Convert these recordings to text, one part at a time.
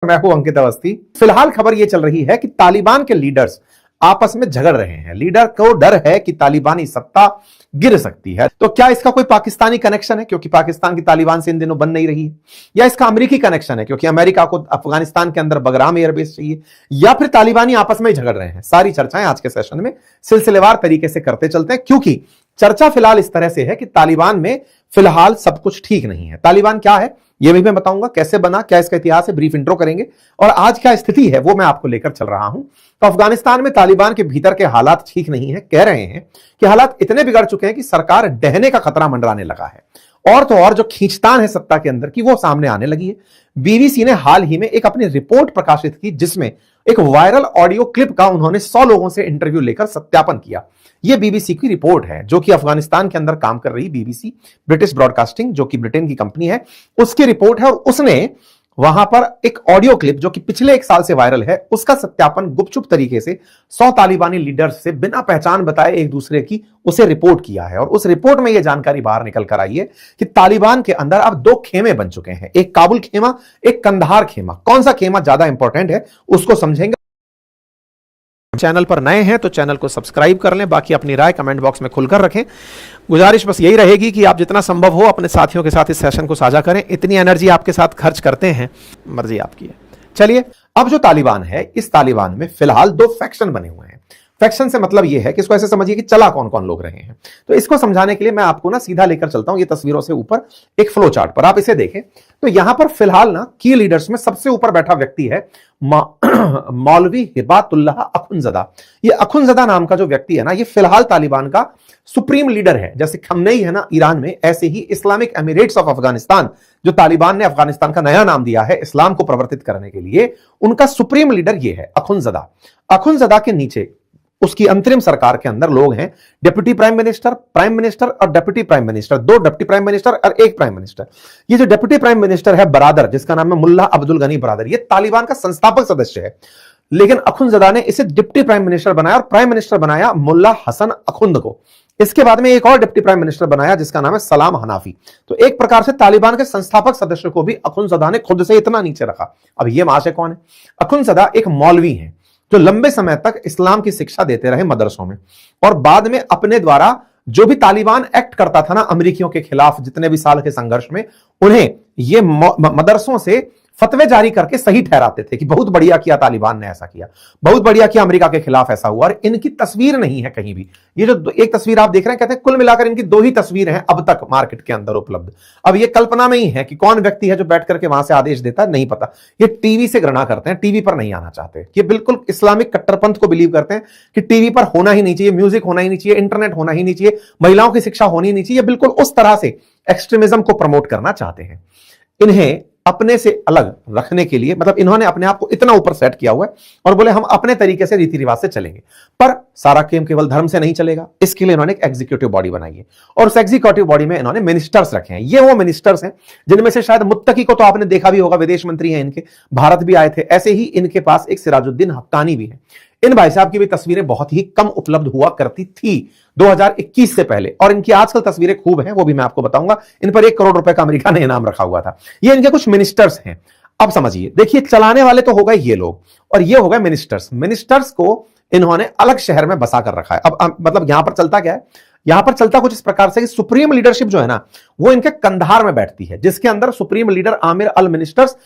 मैं हूं अंकित अवस्थी। फिलहाल खबर यह चल रही है कि तालिबान के लीडर्स आपस में झगड़ रहे हैं। लीडर को डर है कि तालिबानी सत्ता गिर सकती है। तो क्या इसका कोई पाकिस्तानी कनेक्शन है, क्योंकि पाकिस्तान की तालिबान से इन दिनों बन नहीं रही है, या इसका अमेरिकी कनेक्शन है क्योंकि अमेरिका को अफगानिस्तान के अंदर बगराम एयरबेस चाहिए, या फिर तालिबानी आपस में झगड़ रहे हैं? सारी चर्चाएं आज के सेशन में सिलसिलेवार तरीके से करते चलते हैं, क्योंकि चर्चा फिलहाल इस तरह से है कि तालिबान में फिलहाल सब कुछ ठीक नहीं है। तालिबान क्या है यह भी मैं बताऊंगा, कैसे बना, क्या इसका इतिहास है, ब्रीफ इंट्रो करेंगे, और आज क्या स्थिति है वो मैं आपको लेकर चल रहा हूं। तो अफगानिस्तान में तालिबान के भीतर के हालात ठीक नहीं है। कह रहे हैं कि हालात इतने बिगड़ चुके हैं कि सरकार ढहने का खतरा मंडराने लगा है। और तो और जो खींचतान है सत्ता के अंदर की वो सामने आने लगी है। बीबीसी ने हाल ही में एक अपनी रिपोर्ट प्रकाशित की जिसमें एक वायरल ऑडियो क्लिप का उन्होंने 100 लोगों से इंटरव्यू लेकर सत्यापन किया। यह बीबीसी की रिपोर्ट है, जो कि अफगानिस्तान के अंदर काम कर रही बीबीसी, ब्रिटिश ब्रॉडकास्टिंग, जो कि ब्रिटेन की कंपनी है, उसकी रिपोर्ट है। और उसने वहां पर एक ऑडियो क्लिप जो कि पिछले 1 साल से वायरल है, उसका सत्यापन गुपचुप तरीके से 100 तालिबानी लीडर्स से बिना पहचान बताए एक दूसरे की उसे रिपोर्ट किया है। और उस रिपोर्ट में यह जानकारी बाहर निकल कर आई है कि तालिबान के अंदर अब 2 खेमे बन चुके हैं, एक काबुल खेमा, एक कंधार खेमा। कौन सा खेमा ज्यादा इंपॉर्टेंट है उसको समझेंगे। चैनल पर नए हैं तो चैनल को सब्सक्राइब कर लें, बाकी अपनी राय कमेंट बॉक्स में खुलकर रखें। गुजारिश बस यही रहेगी कि आप जितना संभव हो अपने साथियों के साथ इस सेशन को साझा करें। इतनी एनर्जी आपके साथ खर्च करते हैं, मर्जी आपकी है। चलिए, अब जो तालिबान है, इस तालिबान में फिलहाल 2 फैक्शन बने हुए हैं। फैक्शन से मतलब यह है कि इसको ऐसे समझिए कि चला कौन कौन लोग रहे हैं। तो इसको समझाने के लिए मैं आपको ना सीधा लेकर चलता हूं ये तस्वीरों से ऊपर एक फ्लो चार्ट पर, आप इसे देखें। तो यहां पर फिलहाल ना की लीडर्स में सबसे ऊपर बैठा व्यक्ति है मौलवी हिबातुल्लाह अखुनजदा। ये अखुनजदा नाम का जो व्यक्ति है ना, ये फिलहाल तालिबान का सुप्रीम लीडर है। जैसे खमनेई है ना ईरान में, ऐसे ही इस्लामिक एमिरेट्स ऑफ अफगानिस्तान, जो तालिबान ने अफगानिस्तान का नया नाम दिया है इस्लाम को प्रवर्तित करने के लिए, उनका सुप्रीम लीडर ये है अखुनजदा। अखुनजदा के नीचे उसकी अंतरिम सरकार के अंदर लोग हैं डिप्टी प्राइम मिनिस्टर और deputy prime minister, 2 deputy prime minister और 1 प्राइम मिनिस्टर। ये जो डिप्टी प्राइम मिनिस्टर है बरादर, जिसका नाम है मुल्ला अब्दुल गनी बरादर, ये तालिबान का संस्थापक सदस्य है। लेकिन अखुनजदा ने इसे डिप्टी प्राइम मिनिस्टर बनाया और प्राइम मिनिस्टर बनाया मुल्ला हसन अखुंद को। इसके बाद में एक और डिप्टी प्राइम मिनिस्टर बनाया जिसका नाम है सलाम हनाफी। तो एक प्रकार से तालिबान के संस्थापक सदस्य को भी अखुनजदा ने खुद से इतना नीचे रखा। अब यह महाशय कौन है? अखुनजदा एक मौलवी है जो लंबे समय तक इस्लाम की शिक्षा देते रहे मदरसों में, और बाद में अपने द्वारा जो भी तालिबान एक्ट करता था ना अमेरिकियों के खिलाफ, जितने भी साल के संघर्ष में, उन्हें ये मदरसों से फतवे जारी करके सही ठहराते थे कि बहुत बढ़िया किया तालिबान ने ऐसा किया, बहुत बढ़िया किया अमेरिका के खिलाफ ऐसा हुआ। और इनकी तस्वीर नहीं है कहीं भी। ये जो एक तस्वीर आप देख रहे हैं, कहते हैं कुल मिलाकर इनकी 2 ही तस्वीरें हैं अब तक मार्केट के अंदर उपलब्ध। अब ये कल्पना में ही है कि कौन व्यक्ति है जो बैठ करके वहां से आदेश देता है, नहीं पता। ये टीवी से घृणा करते हैं, टीवी पर नहीं आना चाहते। ये बिल्कुल इस्लामिक कट्टरपंथ को बिलीव करते हैं कि टीवी पर होना ही नहीं चाहिए, म्यूजिक होना ही नहीं चाहिए, इंटरनेट होना ही नहीं चाहिए, महिलाओं की शिक्षा होनी नहीं चाहिए। बिल्कुल उस तरह से एक्सट्रीमिज्म को प्रमोट करना चाहते हैं। इन्हें अपने से अलग रखने के लिए, मतलब इन्होंने अपने आप को इतना ऊपर सेट किया हुआ है और बोले हम अपने तरीके से रीति रिवाज से चलेंगे। पर सारा गेम केवल धर्म से नहीं चलेगा, इसके लिए इन्होंने एक एग्जीक्यूटिव बॉडी बनाई है और उस एग्जीक्यूटिव बॉडी में इन्होंने मिनिस्टर्स रखे हैं। ये वो मिनिस्टर्स हैं जिनमें से शायद मुत्तकी को तो आपने देखा भी होगा, विदेश मंत्री हैं इनके, भारत भी आए थे। ऐसे ही इनके पास एक सिराजुद्दीन हक्कानी भी है। इन भाई साहब की भी तस्वीरें बहुत ही कम उपलब्ध हुआ करती थी 2021 से पहले, और इनकी आजकल तस्वीरें खूब हैं, वो भी मैं आपको बताऊंगा। इन पर 1 करोड़ रुपए का अमेरिका ने इनाम रखा हुआ था। ये इनके कुछ मिनिस्टर्स हैं। अब समझिए, देखिए, चलाने वाले तो हो गए ये लोग और ये हो गए मिनिस्टर्स। मिनिस्टर्स को इन्होंने अलग शहर में बसा कर रखा है। अब मतलब यहां पर चलता क्या है? यहां पर चलता कुछ इस प्रकार से कि सुप्रीम लीडरशिप जो है ना, वो इनके कंधार में बैठती है, जिसके अंदर सुप्रीम लीडर आमिर अल मिनिस्टर्स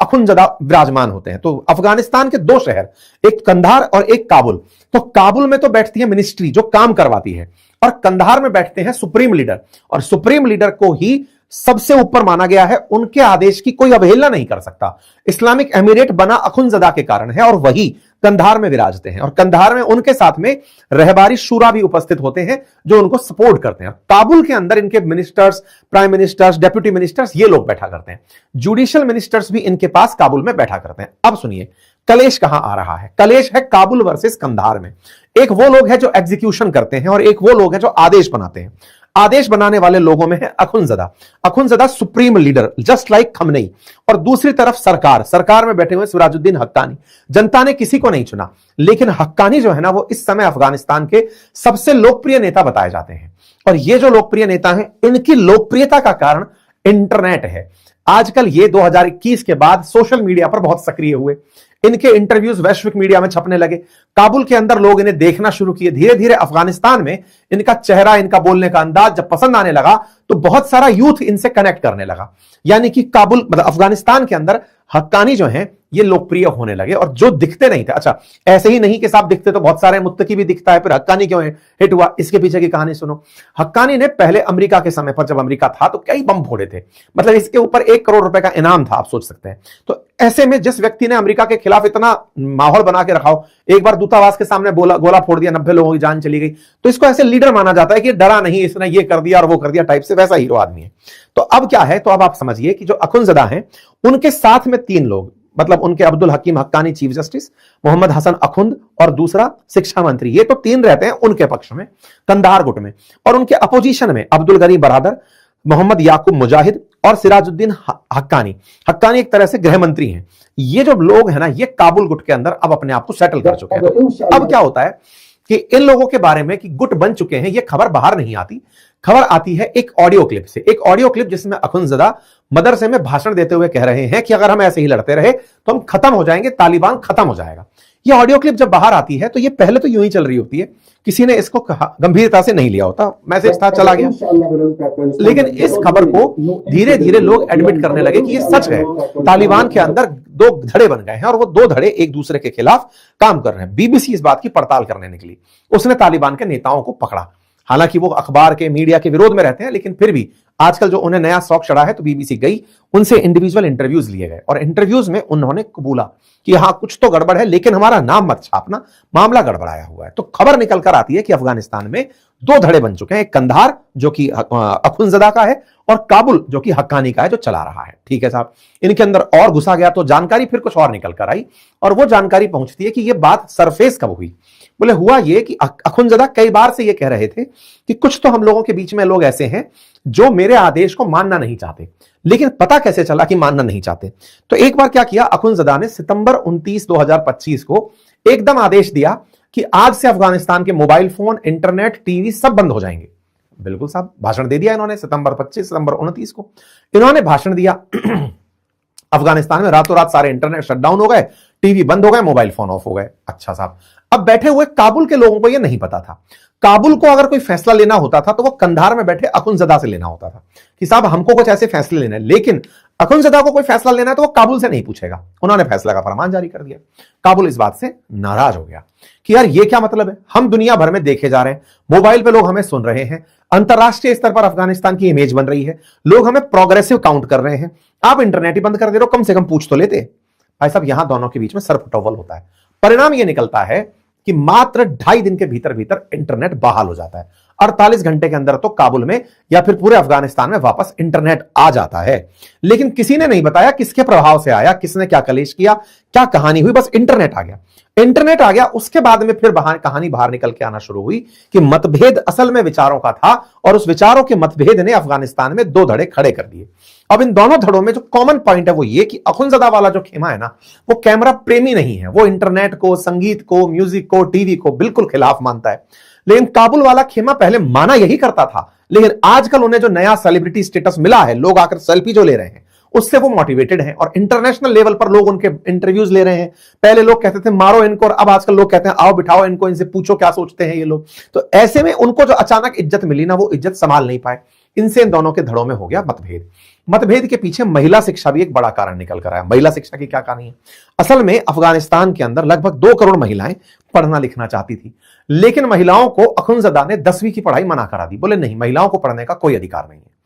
अखुनजदा विराजमान होते हैं। तो अफगानिस्तान के 2 शहर, एक कंधार और एक काबुल। तो काबुल में तो बैठती है मिनिस्ट्री जो काम करवाती है, और कंधार में बैठते हैं सुप्रीम लीडर, और सुप्रीम लीडर को ही सबसे ऊपर माना गया है। उनके आदेश की कोई अवहेलना नहीं कर सकता। इस्लामिक एमिरेट बना अखुनजदा के कारण है और वही कंधार में विराजते हैं, और कंधार में उनके साथ में रहबारी शूरा भी उपस्थित होते हैं जो उनको सपोर्ट करते हैं। काबुल के अंदर इनके ministers, prime ministers, deputy ministers, ये लोग बैठा करते हैं। जुडिशियल मिनिस्टर्स भी इनके पास काबुल में बैठा करते हैं। अब सुनिए, कलेश कहां आ रहा है? कलेश है काबुल वर्सेस कंधार में। एक वो लोग हैं जो एग्जीक्यूशन करते हैं और एक वो लोग हैं जो आदेश बनाते हैं। आदेश बनाने वाले लोगों में है Akhundzada supreme leader, just like Khamenei, और दूसरी तरफ सरकार में बैठे हुए सिराजुद्दीन हक्कानी। जनता ने किसी को नहीं चुना, लेकिन हक्कानी जो है ना, वो इस समय अफगानिस्तान के सबसे लोकप्रिय नेता बताए जाते हैं। और ये जो लोकप्रिय नेता हैं, इनकी लोकप्रियता का कारण इंटरनेट है। आजकल ये 2021 के बाद सोशल मीडिया पर बहुत सक्रिय हुए, इनके इंटरव्यूज वैश्विक मीडिया में छपने लगे, काबुल के अंदर लोग इन्हें देखना शुरू किए, धीरे धीरे अफगानिस्तान में इनका चेहरा, इनका बोलने का अंदाज जब पसंद आने लगा तो बहुत सारा यूथ इनसे कनेक्ट करने लगा। यानी कि काबुल मतलब अफगानिस्तान के अंदर हक्कानी जो हैं ये लोकप्रिय होने लगे, और जो दिखते नहीं थे, अच्छा ऐसे ही नहीं कि साहब दिखते तो बहुत सारे मुत्तकी भी दिखता है, फिर हक्कानी क्यों है हिट हुआ, इसके पीछे की कहानी सुनो। हक्कानी ने पहले अमेरिका के समय पर, जब अमेरिका था तो कई बम फोड़े थे, मतलब इसके ऊपर 1 करोड़ रुपए का इनाम था, आप सोच सकते हैं। तो ऐसे में जिस व्यक्ति ने अमेरिका के खिलाफ इतना माहौल बना के रखा हो, एक बार दूतावास के सामने गोला फोड़ दिया, 90 लोगों की जान चली गई, तो इसको ऐसे लीडर माना जाता है कि डरा नहीं, इसने ये कर दिया और वो कर दिया टाइप से, वैसा हीरो आदमी है। तो अब क्या है, तो अब आप समझिए कि जो अखुंजदा हैं उनके साथ में 3 लोग, मतलब उनके अब्दुल हकीम हक्कानी चीफ जस्टिस, मोहम्मद हसन अखुंद और दूसरा शिक्षा मंत्री, ये तो 3 रहते हैं उनके पक्ष में कंधार गुट में, और उनके अपोजिशन में अब्दुल गनी बरादर, मोहम्मद याकूब मुजाहिद और सिराजुद्दीन हक्कानी। हक्कानी एक तरह से गृह मंत्री हैं। ये जो लोग हैं ना, ये काबुल गुट के अंदर अब अपने आप को सेटल कर चुके हैं। अब क्या होता है कि इन लोगों के बारे में कि गुट बन चुके हैं, ये खबर बाहर नहीं आती, खबर आती है एक ऑडियो क्लिप से, एक ऑडियो क्लिप जिसमें अखुंजदा मदरसे में भाषण देते हुए कह रहे हैं कि अगर हम ऐसे ही लड़ते रहे तो हम खत्म हो जाएंगे, तालिबान खत्म हो जाएगा। ये ऑडियो क्लिप जब बाहर आती है तो ये पहले तो यूं ही चल रही होती है, किसी ने इसको गंभीरता से नहीं लिया होता, मैसेज था चला गया, लेकिन इस खबर को धीरे धीरे लोग एडमिट करने लगे कि ये सच है, तालिबान के अंदर 2 धड़े बन गए हैं और वो 2 धड़े एक दूसरे के खिलाफ काम कर रहे हैं। बीबीसी इस बात की पड़ताल करने निकली, उसने तालिबान के नेताओं को पकड़ा, हालांकि वो अखबार के मीडिया के विरोध में रहते हैं, लेकिन फिर भी आजकल जो उन्हें नया शौक चढ़ा है तो बीबीसी गई, उनसे इंडिविजुअल इंटरव्यूज लिए गए और इंटरव्यूज में उन्होंने कबूला कि हाँ कुछ तो गड़बड़ है, लेकिन हमारा नाम मत छापना, मामला गड़बड़ाया हुआ है। तो खबर निकल कर आती है कि अफगानिस्तान में 2 धड़े बन चुके हैं, एक कंधार जो कि अखुंजदा का है और काबुल जो कि हक्कानी का है, जो चला रहा है। ठीक है साहब, इनके अंदर और घुसा गया तो जानकारी फिर कुछ और निकल कर आई, और वो जानकारी पहुंचती है कि ये बात सरफेस कब हुई। बोले हुआ ये कि अखुंजदा कई बार से ये कह रहे थे कि कुछ तो हम लोगों के बीच में लोग ऐसे हैं जो मेरे आदेश को मानना नहीं चाहते, लेकिन पता कैसे चला कि मानना नहीं चाहते। तो एक बार क्या किया अखुंजदा ने, सितंबर 29, 2025 को एकदम आदेश दिया कि आज से अफगानिस्तान के मोबाइल फोन, इंटरनेट, टीवी सब बंद हो जाएंगे। बिल्कुल साहब, भाषण दे दिया इन्होंने सितंबर 25, सितंबर 29 को इन्होंने भाषण दिया। अफगानिस्तान में रातों रात सारे इंटरनेट शटडाउन हो गए, टीवी बंद हो गए, मोबाइल फोन ऑफ हो गए। अच्छा साहब, अब बैठे हुए काबुल के लोगों को यह नहीं पता था। काबुल को अगर कोई फैसला लेना होता था तो वो कंधार में बैठे अखुंजदा से लेना होता था कि साहब हमको कुछ ऐसे फैसले लेने हैं, लेकिन अखुंजदा को कोई फैसला लेना है तो वो काबुल से नहीं पूछेगा। उन्होंने फैसला का फरमान जारी कर दिया। काबुल इस बात से नाराज हो गया कि यार ये क्या मतलब है, हम दुनिया भर में देखे जा रहे हैं, मोबाइल पे लोग हमें सुन रहे हैं, अंतरराष्ट्रीय स्तर पर अफगानिस्तान की इमेज बन रही है, लोग हमें प्रोग्रेसिव काउंट कर रहे हैं, आप इंटरनेट ही बंद कर दे रहे हो, कम से कम पूछ तो लेते। भाई साहब, यहां दोनों के बीच में सरफुटौवल होता है। परिणाम यह निकलता है कि मात्र 2.5 दिन के भीतर भीतर इंटरनेट बहाल हो जाता है। 48 घंटे के अंदर तो काबुल में या फिर पूरे अफगानिस्तान में वापस इंटरनेट आ जाता है। लेकिन किसी ने नहीं बताया किसके प्रभाव से आया, किसने क्या कलेश किया, क्या कहानी हुई, बस इंटरनेट आ गया। इंटरनेट आ गया, उसके बाद में फिर कहानी बाहर निकल के आना शुरू हुई कि मतभेद असल में विचारों का था, और उस विचारों के मतभेद ने अफगानिस्तान में 2 धड़े खड़े कर दिए। अब इन दोनों धड़ों में जो कॉमन पॉइंट है वो ये कि अखुंजदा वाला जो खेमा है ना, वो कैमरा प्रेमी नहीं है, वो इंटरनेट को, संगीत को, म्यूजिक को, टीवी को बिल्कुल खिलाफ मानता है। लेकिन काबुल वाला खेमा पहले माना यही करता था, लेकिन आजकल उन्हें जो नया सेलिब्रिटी स्टेटस मिला है, लोग आकर सेल्फी जो ले रहे हैं, उससे वो मोटिवेटेड हैं और इंटरनेशनल लेवल पर लोग उनके इंटरव्यूज ले रहे हैं। पहले लोग कहते थे मारो इनको, और अब आजकल लोग कहते हैं आओ बिठाओ इनको, इनसे पूछो क्या सोचते हैं ये लोग। तो ऐसे में उनको जो अचानक इज्जत मिली ना, वो इज्जत संभाल नहीं पाए। इनसे इन दोनों के धड़ों में हो गया मतभेद। मतभेद के पीछे महिला शिक्षा भी एक बड़ा कारण निकल कर आया। महिला शिक्षा की क्या कहानी है? असल में अफगानिस्तान के अंदर लगभग 2 करोड़ महिलाएं पढ़ना लिखना चाहती थी, लेकिन महिलाओं को अखुंजदा ने 10वीं की पढ़ाई मना करा दी। बोले नहीं, महिलाओं को पढ़ने का कोई अधिकार नहीं है।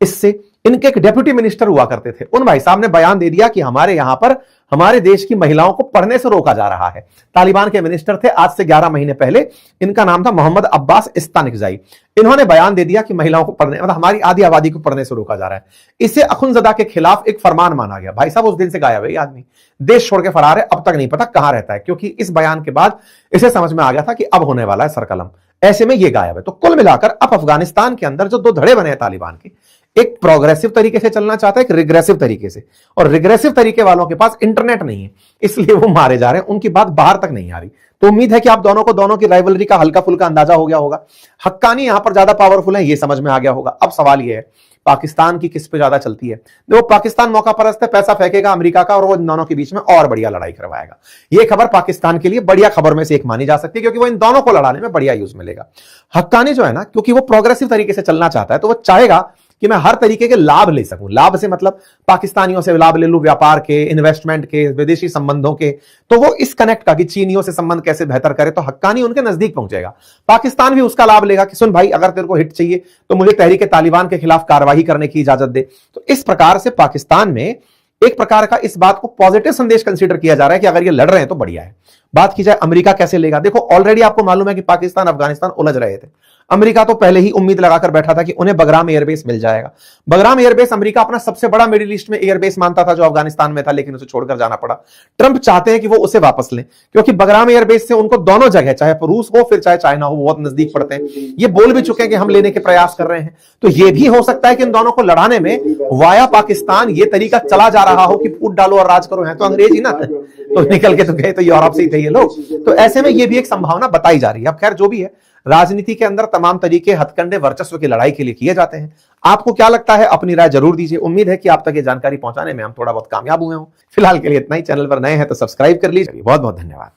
इससे इनके एक डेप्यूटी मिनिस्टर हुआ करते थे, उन भाई साहब ने बयान दे दिया कि हमारे यहां पर हमारे देश की महिलाओं को पढ़ने से रोका जा रहा है। तालिबान के मिनिस्टर थे, आज से 11 महीने पहले। इनका नाम था मोहम्मद अब्बास इस्तानिकजाई। इन्होंने बयान दे दिया कि महिलाओं को पढ़ने, मतलब हमारी आधी आबादी को पढ़ने से रोका जा रहा है। इससे अखुंजदा के खिलाफ एक फरमान माना गया। भाई साहब उस दिन से गायब है ये आदमी, देश छोड़ के फरार है, अब तक नहीं पता कहां रहता है, क्योंकि इस बयान के बाद इसे समझ में आ गया था कि अब होने वाला है सरकलम। ऐसे में ये गायब है। तो कुल मिलाकर अब अफगानिस्तान के अंदर जो 2 धड़े बने हैं तालिबान के, एक प्रोग्रेसिव तरीके से चलना चाहता है, एक रिग्रेसिव तरीके से, और रिग्रेसिव तरीके वालों के पास इंटरनेट नहीं है, इसलिए वो मारे जा रहे हैं, उनकी बात बाहर तक नहीं आ रही। तो उम्मीद है कि आप दोनों की राइवलरी का हल्का फुल्का अंदाजा हो गया होगा। हक्कानी यहां पर ज्यादा पावरफुल है, ये समझ में आ गया होगा। अब सवाल ये है पाकिस्तान की किस पे ज्यादा चलती है। देखो पाकिस्तान मौका परस्त है, पैसा फेंकेगा अमेरिका का और वो इन दोनों के बीच में और बढ़िया लड़ाई करवाएगा। ये खबर पाकिस्तान के लिए बढ़िया खबर में से एक मानी जा सकती है, क्योंकि वो इन दोनों को लड़ाने में बढ़िया यूज मिलेगा। हक्कानी जो है ना, क्योंकि वो प्रोग्रेसिव तरीके से चलना चाहता है, तो वो चाहेगा कि मैं हर तरीके के लाभ ले सकूं। लाभ से मतलब पाकिस्तानियों से लाभ ले लूं, व्यापार के, इन्वेस्टमेंट के, विदेशी संबंधों के। तो वो इस कनेक्ट का कि चीनियों से संबंध कैसे बेहतर करे, तो हक्कानी उनके नजदीक पहुंचेगा। पाकिस्तान भी उसका लाभ लेगा कि सुन भाई, अगर तेरे को हिट चाहिए तो मुझे तहरीक तालिबान के खिलाफ कार्रवाई करने की इजाजत दे। तो इस प्रकार से पाकिस्तान में एक प्रकार का इस बात को पॉजिटिव संदेश कंसीडर किया जा रहा है कि अगर ये लड़ रहे हैं तो बढ़िया है। बात की जाए अमेरिका कैसे लेगा, देखो ऑलरेडी आपको मालूम है कि पाकिस्तान अफगानिस्तान उलझ रहे थे। अमेरिका तो पहले ही उम्मीद लगाकर बैठा था कि उन्हें बगराम एयरबेस मिल जाएगा। बगराम एयरबेस अमेरिका अपना सबसे बड़ा मिडिल ईस्ट में एयरबेस मानता था जो अफगानिस्तान में था, लेकिन उसे छोड़कर जाना पड़ा। ट्रंप चाहते हैं कि वो उसे वापस लें, क्योंकि बगराम एयरबेस से उनको दोनों जगह, चाहे रूस हो फिर चाहे चाइना हो, बहुत नजदीक पड़ते हैं। ये बोल भी चुके हैं कि हम लेने के प्रयास कर रहे हैं। तो ये भी हो सकता है कि इन दोनों को लड़ाने में वाया पाकिस्तान ये तरीका चला जा रहा हो कि फूट डालो और राज करो। है तो अंग्रेज ही ना, तो निकल के तो गए तो यूरोप से ही थे ये लोग। तो ऐसे में ये भी एक संभावना बताई जा रही है। अब खैर जो भी है, राजनीति के अंदर तमाम तरीके हथकंडे वर्चस्व की लड़ाई के लिए किए जाते हैं। आपको क्या लगता है, अपनी राय जरूर दीजिए। उम्मीद है कि आप तक ये जानकारी पहुंचाने में हम थोड़ा बहुत कामयाब हुए हों। फिलहाल के लिए इतना ही। चैनल पर नए हैं तो सब्सक्राइब कर लीजिए। बहुत बहुत धन्यवाद।